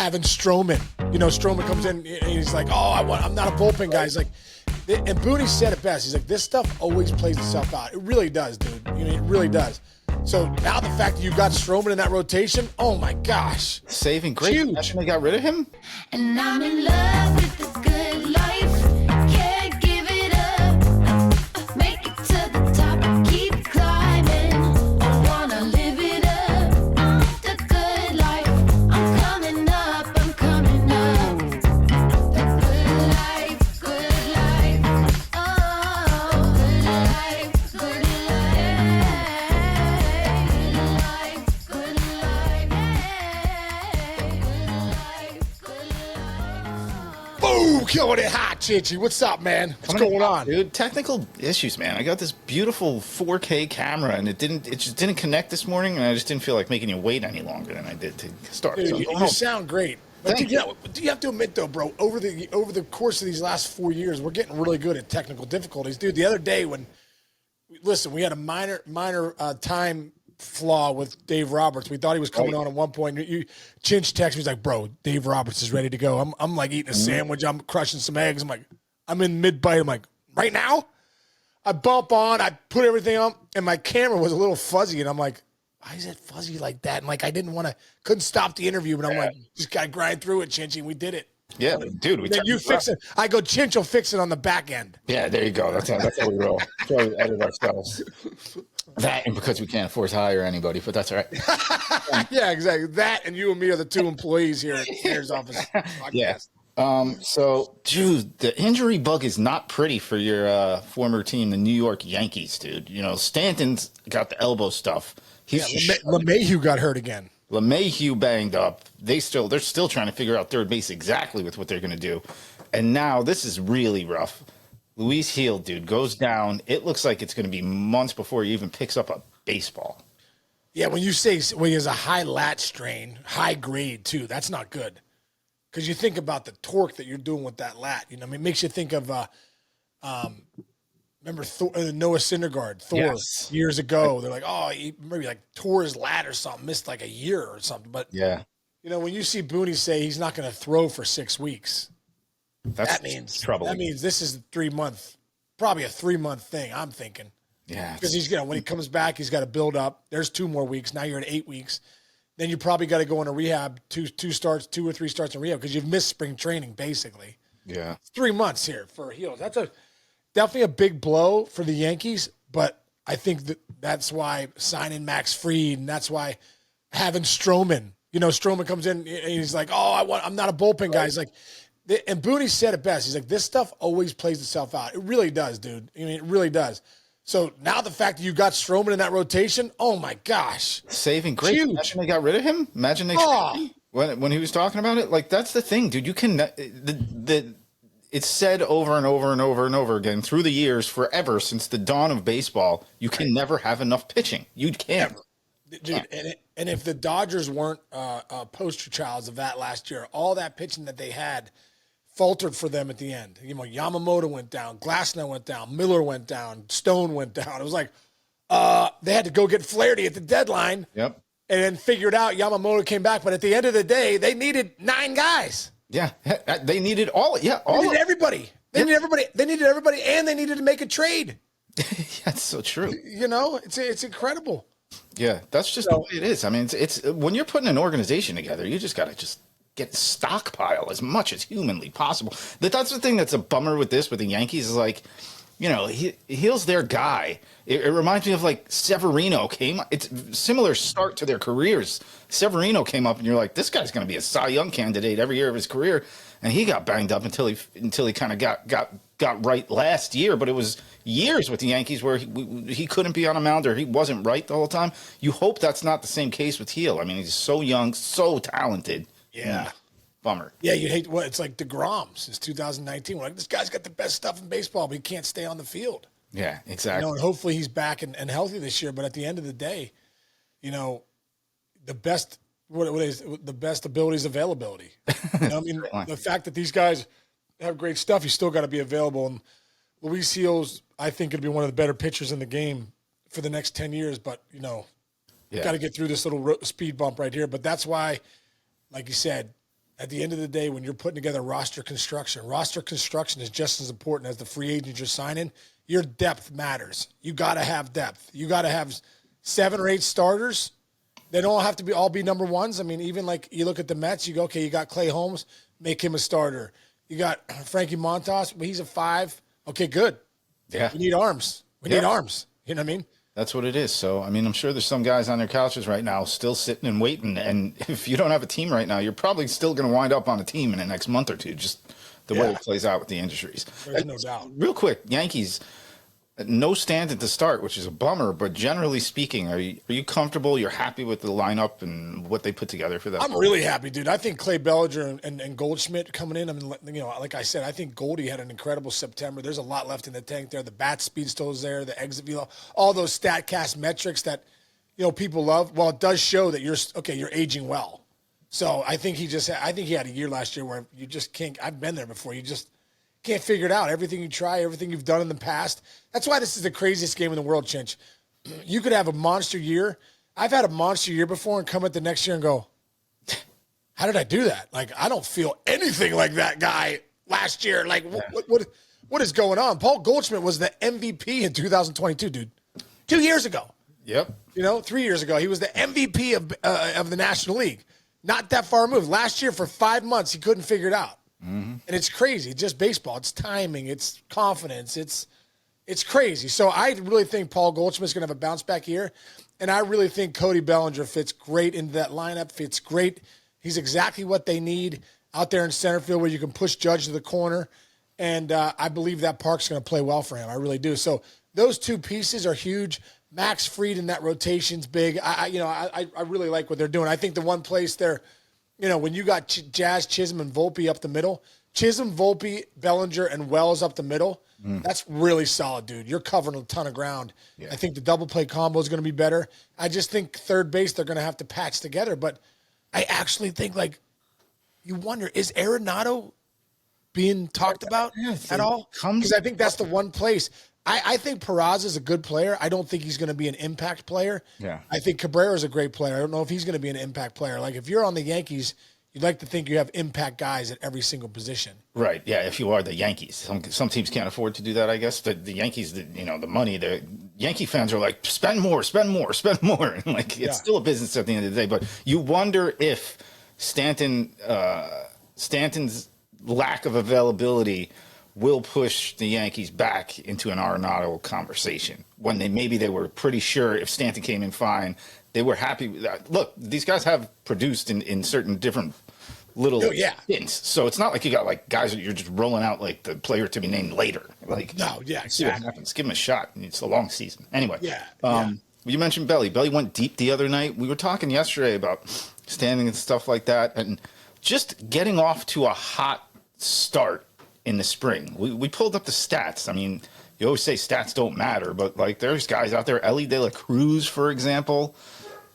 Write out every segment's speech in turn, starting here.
having Stroman. Stroman comes in and he's like, I'm not a bullpen guy. He's like, and Booney said it best. He's like, this stuff always plays itself out. It really does, dude. It really does. So now the fact that you got Stroman in that rotation, oh my gosh. Saving grace. Imagine they got rid of him. And I'm in love with the good life. Can't give it up. Make it to the top. Keep climbing. I wanna live it up. The good life. I'm coming up. I'm coming up. The good life. Good life. Oh, good life. Good life. Good life. Boom! Killing it hot, Chinchy. What's up, man? What's going on? Dude, technical issues, man. I got this beautiful 4K camera, and it just didn't connect this morning, and I just didn't feel like making you wait any longer than I did to start. Dude, So, you sound great. But you have to admit, though, bro, over the course of these last 4 years, we're getting really good at technical difficulties. Dude, the other day we had a minor time flaw with Dave Roberts. We thought he was coming on at one point. Chinch texted me, he's like, bro, Dave Roberts is ready to go. I'm like eating a sandwich. I'm crushing some eggs. I'm like, I'm in mid-bite. I'm like, right now? I bump on. I put everything on, and my camera was a little fuzzy, and I'm like, why is it fuzzy like that? And like, I couldn't stop the interview, but I'm like, just got to grind through it, Chinchy. We did it. Yeah, dude. Then you fix it. I go, Chinch will fix it on the back end. Yeah, there you go. That's how we roll. Try to edit ourselves. That, and because we can't afford to hire anybody, but that's all right. Yeah, exactly. That and you and me are the two employees here at the mayor's office. Yeah. So, dude, the injury bug is not pretty for your former team, the New York Yankees, dude. Stanton's got the elbow stuff. LeMahieu got hurt again. LeMahieu banged up. They're still trying to figure out third base exactly with what they're going to do. And now this is really rough. Luis Gil, dude, goes down. It looks like it's going to be months before he even picks up a baseball. Yeah, when you say he has a high lat strain, high grade too, that's not good. Because you think about the torque that you're doing with that lat. It makes you think of remember Noah Syndergaard, Thor, yes. Years ago. They're like, he maybe like tore his lat or something, missed like a year or something. But yeah, when you see Booney say he's not going to throw for 6 weeks, that means trouble. That means this is probably a 3-month thing. I'm thinking. Yeah, because he's when he comes back, he's got to build up. There's 2 more weeks. Now you're at 8 weeks. Then you probably got to go into rehab, 2 or 3 starts in rehab because you've missed spring training basically. Yeah, it's 3 months here for Gil. That's definitely a big blow for the Yankees, but I think that's why signing Max Fried, and that's why having Stroman. Stroman comes in and he's like, I'm not a bullpen guy. He's like, and Booney said it best. He's like, this stuff always plays itself out. It really does, dude. It really does. So now the fact that you got Stroman in that rotation, oh my gosh. Saving grace. Imagine they got rid of him. Imagine they when he was talking about it. Like, that's the thing, dude. You can it's said over and over and over and over again through the years, forever since the dawn of baseball. You can never have enough pitching. You can't. Dude, and if the Dodgers weren't poster childs of that last year, all that pitching that they had faltered for them at the end. Yamamoto went down, Glasnow went down, Miller went down, Stone went down. It was like they had to go get Flaherty at the deadline. Yep. And then figured out Yamamoto came back. But at the end of the day, they needed 9 guys. Yeah, they needed all. Yeah, they needed everybody. They needed everybody. They needed everybody, and they needed to make a trade. That's so true. It's incredible. Yeah, that's just the way it is. I mean, it's when you're putting an organization together, you just got to get stockpile as much as humanly possible. That's the thing that's a bummer with the Yankees is like, Gil's their guy. It reminds me of like Severino came. It's similar start to their careers. Severino came up, and you're like, this guy's going to be a Cy Young candidate every year of his career, and he got banged up until he kind of got right last year. But it was years with the Yankees where he couldn't be on a mound or he wasn't right the whole time. You hope that's not the same case with Gil. I mean, he's so young, so talented. Yeah. Bummer. Yeah, you hate it's like DeGrom since 2019. We're like, this guy's got the best stuff in baseball, but he can't stay on the field. Yeah, exactly. And hopefully he's back and healthy this year. But at the end of the day, the best the best ability is availability. The fact that these guys have great stuff, you still got to be available. And Luis Gil's, I think, going to be one of the better pitchers in the game for the next 10 years. But got to get through this little speed bump right here. But that's why, like you said, at the end of the day, when you're putting together roster construction is just as important as the free agents you're signing. Your depth matters. You got to have depth. You got to have 7 or 8 starters. They don't have to all be number ones. I mean, even like you look at the Mets, you go, okay, you got Clay Holmes, make him a starter. You got Frankie Montas, but he's a 5. Okay, good. Yeah. We need arms. We need arms. You know what I mean? That's what it is. So, I mean, I'm sure there's some guys on their couches right now still sitting and waiting. And if you don't have a team right now, you're probably still going to wind up on a team in the next month or two, just the way it plays out with the injuries. There's no doubt. Real quick, Yankees, no Stanton to start, which is a bummer. But generally speaking, are you comfortable? You're happy with the lineup and what they put together for that? I'm really happy, dude. I think Clay Bellinger and Goldschmidt coming in. I mean, you know, like I said, I think Goldie had an incredible September. There's a lot left in the tank there. The bat speed still is there. The exit velo, all those StatCast metrics that, you know, people love. Well, it does show that you're aging well. So I think he had a year last year where you just can't. I've been there before. You just can't figure it out. Everything you try, everything you've done in the past. That's why this is the craziest game in the world, Chinch. You could have a monster year. I've had a monster year before and come at the next year and go, how did I do that? Like, I don't feel anything like that guy last year. Like, what is going on? Paul Goldschmidt was the MVP in 2022, dude. 2 years ago. Yep. You know, 3 years ago. He was the MVP of the National League. Not that far removed. Last year, for 5 months, he couldn't figure it out. And it's crazy. It's just baseball. It's timing. It's confidence. It's crazy. So I really think Paul Goldschmidt's going to have a bounce back year. And I really think Cody Bellinger fits great into that lineup, fits great. He's exactly what they need out there in center field where you can push Judge to the corner. And I believe that park's going to play well for him. I really do. So those 2 pieces are huge. Max Fried in that rotation's big. I really like what they're doing. I think the one place they're, you know, when you got Jazz, Chisholm, and Volpe up the middle, Chisholm, Volpe, Bellinger, and Wells up the middle, that's really solid, dude. You're covering a ton of ground. Yeah. I think the double play combo is going to be better. I just think third base they're going to have to patch together. But I actually think, like, you wonder, is Arenado being talked about at all? Because I think that's the one place. I think Peraza is a good player. I don't think he's going to be an impact player. Yeah. I think Cabrera is a great player. I don't know if he's going to be an impact player. Like, if you're on the Yankees, you'd like to think you have impact guys at every single position. Right. Yeah. If you are the Yankees, some teams can't afford to do that. I guess the Yankees, the money, the Yankee fans are like, spend more, spend more, spend more. And like, it's still a business at the end of the day. But you wonder if Stanton's lack of availability will push the Yankees back into an Arenado conversation when they were pretty sure if Stanton came in fine, they were happy with that. Look, these guys have produced in certain different little stints. So it's not like you got like guys that you're just rolling out like the player to be named later. Like, no, yeah, exactly. See what happens. Give him a shot. It's a long season. Anyway, you mentioned Belly. Belly went deep the other night. We were talking yesterday about standing and stuff like that and just getting off to a hot start in the spring. We pulled up the stats. I mean, you always say stats don't matter, but like there's guys out there. Elly De La Cruz, for example.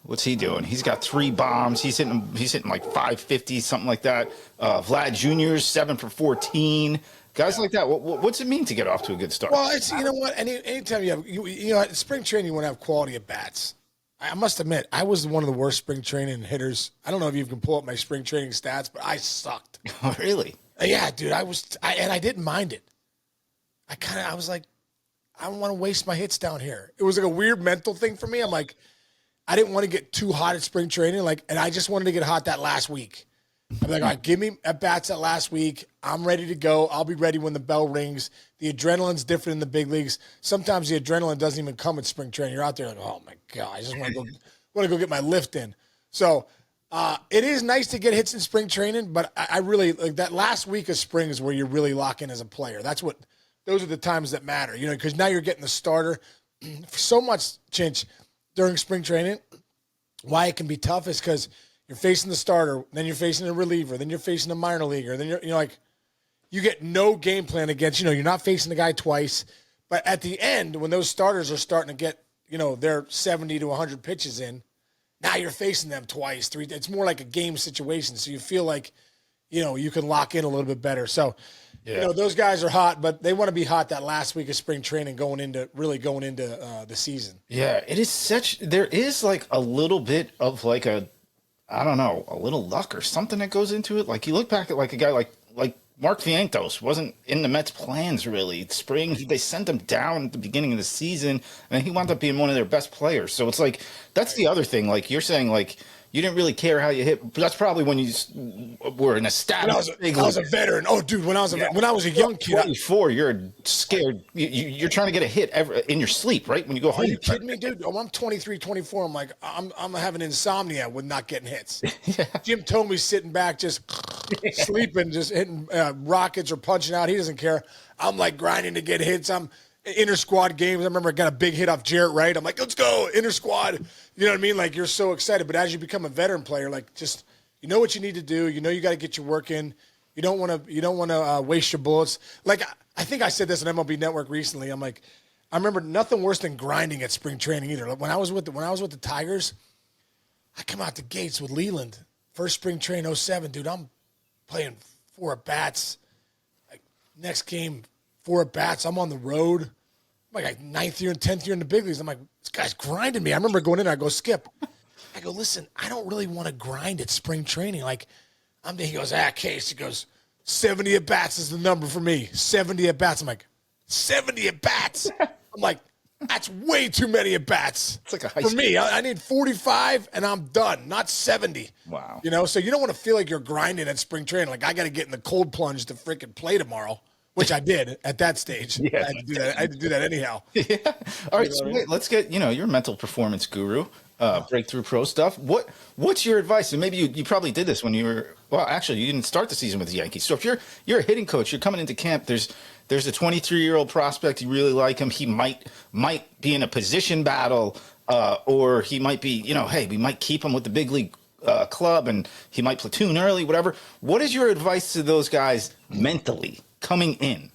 What's he doing? He's got 3 bombs. He's hitting like 550, something like that. Vlad Jr.'s 7 for 14. Guys like that. What's it mean to get off to a good start? Well, it's, you know what? Anytime you have, you know, at spring training, you want to have quality at bats. I must admit, I was one of the worst spring training hitters. I don't know if you can pull up my spring training stats, but I sucked. Oh, really? Yeah, dude. And I didn't mind it. I was like, I don't want to waste my hits down here. It was like a weird mental thing for me. I'm like, I didn't want to get too hot at spring training, and I just wanted to get hot that last week. I'm like, all right, give me at bats that last week. I'm ready to go. I'll be ready when the bell rings. The adrenaline's different in the big leagues. Sometimes the adrenaline doesn't even come at spring training. You're out there like, oh my god, I just want to go get my lift in. So it is nice to get hits in spring training, but I really like that last week of spring is where you really lock in as a player. Those are the times that matter, you know, because now you're getting the starter. So much, Chinch, during spring training, why it can be tough is because you're facing the starter, then you're facing a reliever, then you're facing a minor leaguer, then you're like, you get no game plan against, you're not facing the guy twice. But at the end, when those starters are starting to get, their 70 to 100 pitches in, now you're facing them twice, 3. It's more like a game situation. So you feel like, you can lock in a little bit better. So, those guys are hot, but they want to be hot that last week of spring training going into the season. Yeah, it is there is like a little bit of like a I don't know, a little luck or something that goes into it. Like you look back at like a guy like Mark Vientos wasn't in the Mets' plans really. Spring, they sent him down at the beginning of the season, and he wound up being one of their best players. So it's like that's the other thing. Like you're saying, like you didn't really care how you hit. But that's probably when you were an established. I was a veteran. Oh, dude, when I was a young kid, 24, you're scared. You're trying to get a hit in your sleep, right? When you go home. Are you kidding me, dude? Oh, I'm 23, 24. I'm like, I'm having insomnia with not getting hits. Yeah. Jim Tomey's sitting back, just sleeping, just hitting rockets or punching out. He doesn't care. I'm like grinding to get hits. I'm inter squad games. I remember I got a big hit off Jarrett Wright. I'm like, let's go inter squad. You know what I mean? Like you're so excited. But as you become a veteran player, like just you know what you need to do. You know you got to get your work in. You don't want to waste your bullets. Like I think I said this on MLB Network recently. I'm like, I remember nothing worse than grinding at spring training either. Like when I was with the Tigers, I come out the gates with Leland, first spring train 07, dude. I'm playing 4 at-bats. Like next game, 4 at-bats. I'm on the road. I'm like 9th year and 10th year in the big leagues. I'm like, this guy's grinding me. I remember going in there, I go, Skip. I go, listen, I don't really want to grind at spring training. Like, he goes, Case. He goes, 70 at-bats is the number for me. 70 at-bats. I'm like, 70 at-bats? I'm like, that's way too many at-bats. It's like a high for me. I need 45 and I'm done, not 70. Wow. You know, so you don't want to feel like you're grinding at spring training. Like, I got to get in the cold plunge to freaking play tomorrow. Which I did at that stage. Yeah, I had to do that anyhow. Yeah. All right, so let's get your mental performance guru, breakthrough pro stuff. What's your advice? And maybe you probably did this when you were actually you didn't start the season with the Yankees. So if you're a hitting coach, you're coming into camp. There's a 23-year-old prospect. You really like him. He might be in a position battle, or he might be hey, we might keep him with the big league club, and he might platoon early, whatever. What is your advice to those guys mentally coming in?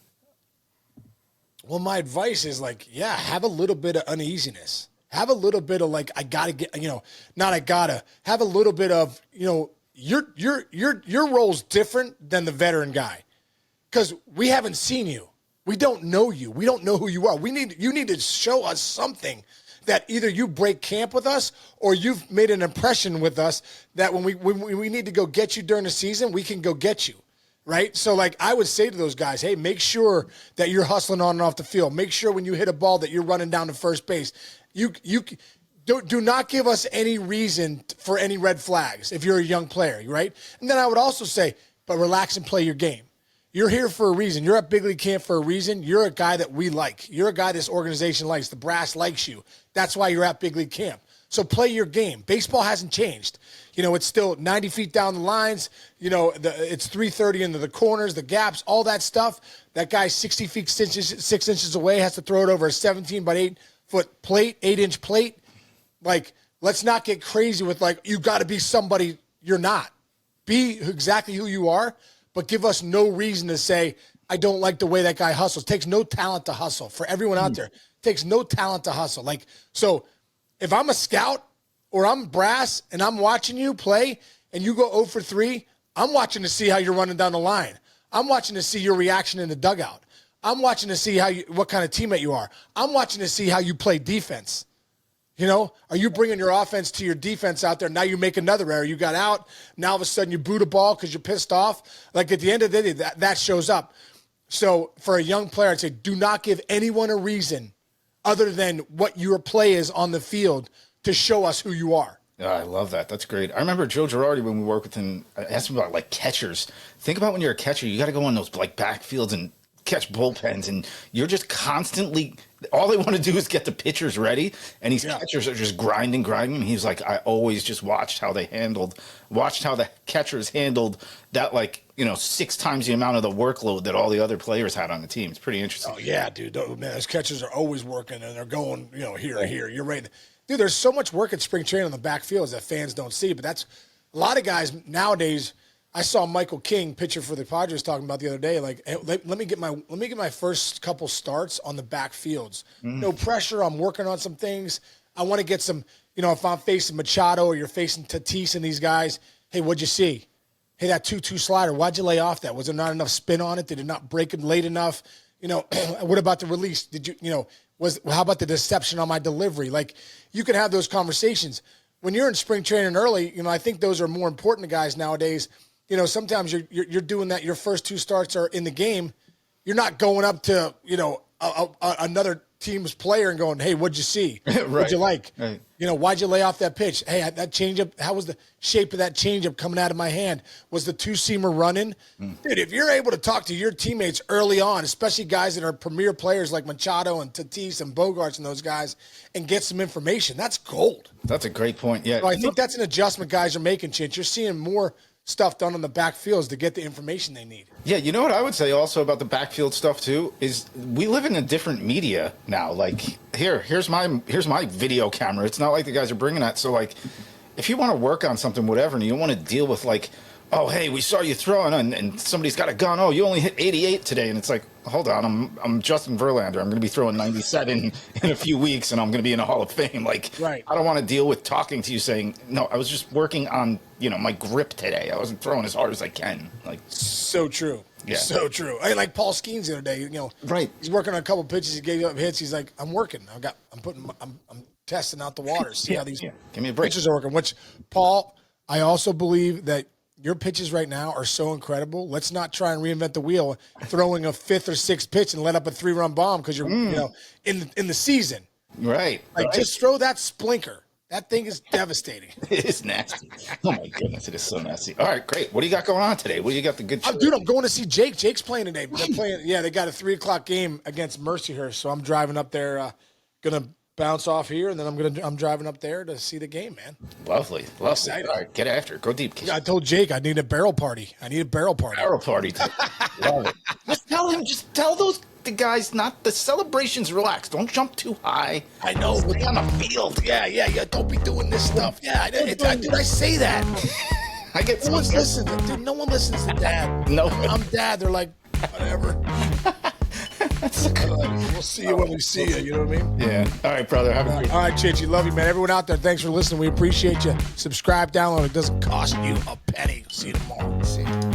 Well, my advice is have a little bit of uneasiness. Have a little bit of have a little bit of, your role's different than the veteran guy. Because we haven't seen you. We don't know you. We don't know who you are. You need to show us something that either you break camp with us or you've made an impression with us that when we need to go get you during the season, we can go get you. Right? So, I would say to those guys, hey, make sure that you're hustling on and off the field. Make sure when you hit a ball that you're running down to first base. You do not give us any reason for any red flags if you're a young player, right? And then I would also say, but relax and play your game. You're here for a reason. You're at big league camp for a reason. You're a guy that we like. You're a guy this organization likes. The brass likes you. That's why you're at big league camp. So play your game. Baseball hasn't changed. It's still 90 feet down the lines. It's 330 into the corners, the gaps, all that stuff. That guy 60 feet 6 inches away has to throw it over a 17 by 8 foot plate, 8-inch plate. Let's not get crazy with you got to be somebody you're not. Be exactly who you are, but give us no reason to say, I don't like the way that guy hustles. It takes no talent to hustle. For everyone out there, it takes no talent to hustle. So if I'm a scout or I'm brass and I'm watching you play and you go 0 for 3, I'm watching to see how you're running down the line. I'm watching to see your reaction in the dugout. I'm watching to see what kind of teammate you are. I'm watching to see how you play defense. Are you bringing your offense to your defense out there? Now you make another error. You got out. Now all of a sudden you boot a ball because you're pissed off. At the end of the day, that shows up. So for a young player, I'd say do not give anyone a reason other than what your play is on the field to show us who you are. Yeah, I love that. That's great. I remember Joe Girardi when we worked with him. I asked him about catchers. Think about when you're a catcher, you got to go on those backfields and catch bullpens, and you're just constantly. All they want to do is get the pitchers ready, and these catchers are just grinding. And he's like, I always just watched how the catchers handled that 6 times the amount of the workload that all the other players had on the team. It's pretty interesting. Oh yeah, dude. Man, those catchers are always working, and they're going, here. You're right. Dude, there's so much work at spring training on the backfields that fans don't see, but that's a lot of guys nowadays. I saw Michael King, pitcher for the Padres, talking about the other day. Hey, let me get my first couple starts on the backfields. No pressure. I'm working on some things. I want to get some. If I'm facing Machado or you're facing Tatis and these guys, hey, what'd you see? Hey, that 2-2 slider. Why'd you lay off that? Was there not enough spin on it? Did it not break it late enough? What about the release? Did you? How about the deception on my delivery? You can have those conversations. when you're in spring training early, I think those are more important to guys nowadays. Sometimes you're doing that. Your first 2 starts are in the game. You're not going up to, another team's player and going, hey, what'd you see? Right. What'd you like? Right. Why'd you lay off that pitch? Hey, that changeup, how was the shape of that changeup coming out of my hand? Was the 2-seamer running? Dude, if you're able to talk to your teammates early on, especially guys that are premier players like Machado and Tatis and Bogarts and those guys, and get some information, that's gold. That's a great point. Yeah. So I think that's an adjustment guys are making, Chinch. You're seeing more stuff done on the backfields to get the information they need. Yeah, you know what I would say also about the backfield stuff too is we live in a different media now. Like here's my video camera. It's not like the guys are bringing that. So like, if you want to work on something, whatever, and you don't want to deal with like, oh hey, we saw you throwing and somebody's got a gun. Oh, you only hit 88 today, and it's like, hold on, I'm Justin Verlander. I'm going to be throwing 97 in a few weeks, and I'm going to be in the Hall of Fame. Like, right. I don't want to deal with talking to you saying, no, I was just working on my grip today. I wasn't throwing as hard as I can. Like, so true. Yeah. So true. I like Paul Skeens the other day. Right. He's working on a couple pitches. He gave up hits. He's like, I'm working. I'm testing out the waters. See how these Give me a break. pitches are working. Which, Paul, I also believe that your pitches right now are so incredible. Let's not try and reinvent the wheel, throwing a 5th or 6th pitch and let up a 3-run bomb because you're in the season. Right. Like just throw that splinker. That thing is devastating. It is nasty. Oh my goodness, it is so nasty. All right, great. What do you got going on today? What do you got the good? Dude, I'm going to see Jake. Jake's playing today. They're playing. Yeah, they got a 3:00 game against Mercyhurst, so I'm driving up there. Gonna bounce off here, and then I'm driving up there to see the game, man. Lovely. All right, get after it. Go deep. Yeah, I told Jake I need a barrel party. Barrel party. Love it. Just tell the guys not the celebrations. Relax. Don't jump too high. I know. Stay on the field. Yeah. Don't be doing this stuff. Yeah, did I say that? I get No one listens. Dude, no one listens to Dad. No. I'm Dad. They're like, whatever. We'll see you when we see you. You know what I mean? Yeah. All right, brother. Have a good. All right, Chichi. Love you, man. Everyone out there, thanks for listening. We appreciate you. Subscribe, download. It doesn't cost you a penny. See you tomorrow. See you.